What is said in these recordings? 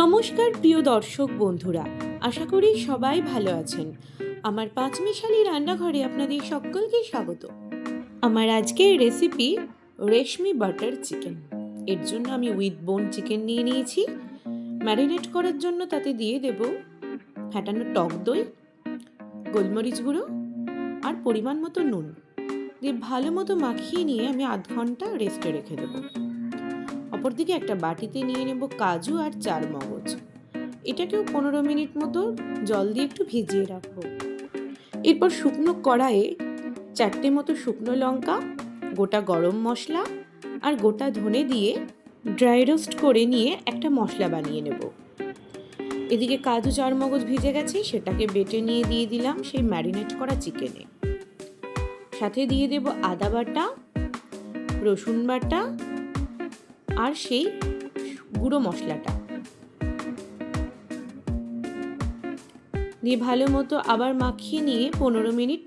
নমস্কার প্রিয় দর্শক বন্ধুরা, আশা করি সবাই ভালো আছেন। আমার পাঁচমিশালি রান্নাঘরে আপনাদের সকলকে স্বাগত। আমার আজকের রেসিপি রেশমি বাটার চিকেন। এর জন্য আমি উইথ বোন চিকেন নিয়ে নিয়েছি। ম্যারিনেট করার জন্য তাতে দিয়ে দেব ফ্যাটানো টক দই, গোলমরিচ গুঁড়ো আর পরিমাণ মতো নুন দিয়ে ভালো মতো মাখিয়ে নিয়ে আমি আধ ঘন্টা রেস্টে রেখে দেবো। অপরদিকে একটা বাটিতে নিয়ে নেব কাজু আর চারমগজ। এটাকেও 15 মিনিট মতো জল দিয়ে একটু ভিজিয়ে রাখবো। এরপর শুকনো কড়াইয়ে 4টে মতো শুকনো লঙ্কা, গোটা গরম মশলা আর গোটা ধনে দিয়ে ড্রাই রোস্ট করে নিয়ে একটা মশলা বানিয়ে নেব। এদিকে কাজু চারমগজ ভিজে গেছে, সেটাকে বেটে নিয়ে দিয়ে দিলাম সেই ম্যারিনেট করা চিকেনে। সাথে দিয়ে দেব আদা বাটা, রসুন বাটা আর সেই গুঁড়ো মশলাটা দিয়ে ভালো মতো আবার মাখিয়ে নিয়ে 15 মিনিট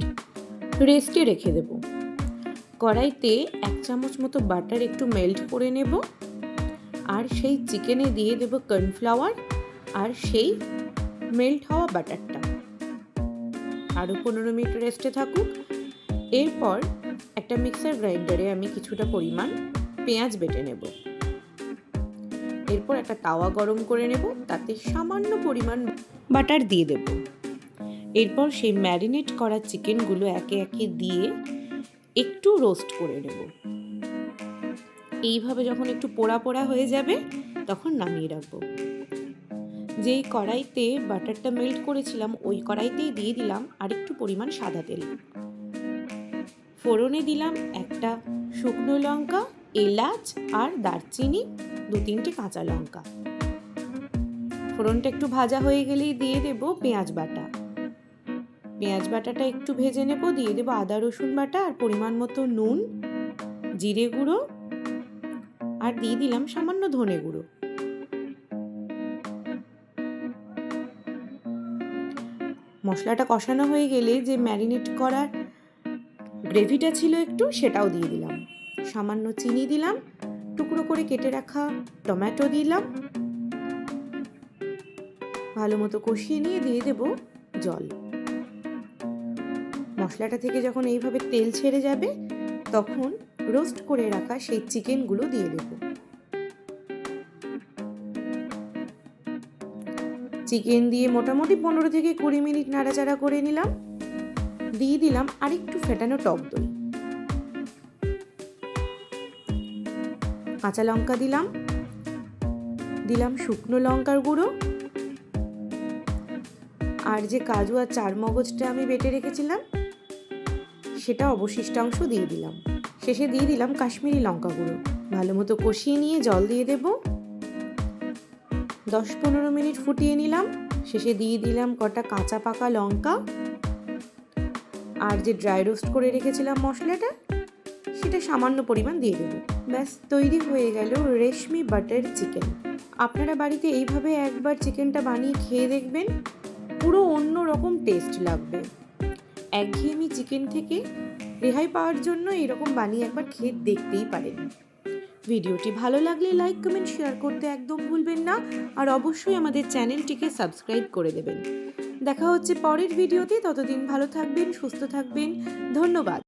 রেস্টে রেখে দেব। কড়াইতে 1 চামচ মতো বাটার একটু মেল্ট করে নেব আর সেই চিকেনে দিয়ে দেব কর্নফ্লাওয়ার আর সেই মেল্ট হওয়া বাটারটা। আরও 15 মিনিট রেস্টে থাকুক। এরপর একটা মিক্সার গ্রাইন্ডারে আমি কিছুটা পরিমাণ পেঁয়াজ বেটে নেব। এরপর একটা তাওয়া গরম করে নেব, তাতে সামান্য পরিমাণ বাটার দিয়ে দেব। এরপর সেই ম্যারিনেট করা চিকেনগুলো একে একে দিয়ে একটু রোস্ট করে নেব। এইভাবে যখন একটু পোড়া পোড়া হয়ে যাবে তখন নামিয়ে রাখবো। যেই কড়াইতে বাটারটা মেল্ট করেছিলাম ওই কড়াইতেই দিয়ে দিলাম আর একটু পরিমাণ সাদা তেল। ফোড়নে দিলাম একটা শুকনো লঙ্কা, এলাচ আর দারচিনি, 2-3টে কাঁচা লঙ্কা। ফোড়নটা একটু ভাজা হয়ে গেলেই দিয়ে দেব পেঁয়াজ বাটা। পেঁয়াজ বাটাটা একটু ভেজে নেব, দিয়ে দেব আদা রসুন বাটা আর পরিমাণ মতো নুন, জিরে গুঁড়ো আর দিয়ে দিলাম সামান্য ধনে গুঁড়ো। মশলাটা কষানো হয়ে গেলে যে ম্যারিনেট করা গ্রেভিটা ছিল একটু সেটাও দিয়ে দিলাম। সামান্য চিনি দিলাম, টুকরো করে কেটে রাখা টমেটো দিলাম। ভালো মতো কষিয়ে নিয়ে দিয়ে দেব জল। মশলাটা থেকে যখন এইভাবে তেল ছেড়ে যাবে তখন রোস্ট করে রাখা সেই চিকেনগুলো দিয়ে দেব। চিকেন দিয়ে মোটামুটি 15 থেকে 20 মিনিট নাড়াচাড়া করে নিলাম। দিয়ে দিলাম আরেকটু ফেটানো টক দই, কাঁচা লঙ্কা দিলাম, দিলাম শুকনো লঙ্কার গুঁড়ো আর যে কাজু আর চারমগজটা আমি বেটে রেখেছিলাম সেটা অবশিষ্টাংশ দিয়ে দিলাম। শেষে দিয়ে দিলাম কাশ্মীরি লঙ্কা গুঁড়ো। ভালো মতো কষিয়ে নিয়ে জল দিয়ে দেব। 10-15 মিনিট ফুটিয়ে নিলাম। শেষে দিয়ে দিলাম কটা কাঁচা পাকা লঙ্কা আর যে ড্রাই রোস্ট করে রেখেছিলাম মশলাটা সেটা সামান্য পরিমাণ দিয়ে দেবো। ব্যাস তৈরি হয়ে গেল রেশমি বাটার চিকেন। আপনারা বাড়িতে এইভাবে একবার চিকেনটা বানিয়ে খেয়ে দেখবেন, পুরো অন্য রকম টেস্ট লাগবে। একঘেয়েমি চিকেন থেকে রেহাই পাওয়ার জন্য এরকম বানিয়ে একবার খেয়ে দেখতেই পারেন। ভিডিওটি ভালো লাগলে লাইক, কমেন্ট, শেয়ার করতে একদম ভুলবেন না আর অবশ্যই আমাদের চ্যানেলটিকে সাবস্ক্রাইব করে দেবেন। দেখা হচ্ছে পরের ভিডিওতে। ততদিন ভালো থাকবেন, সুস্থ থাকবেন। ধন্যবাদ।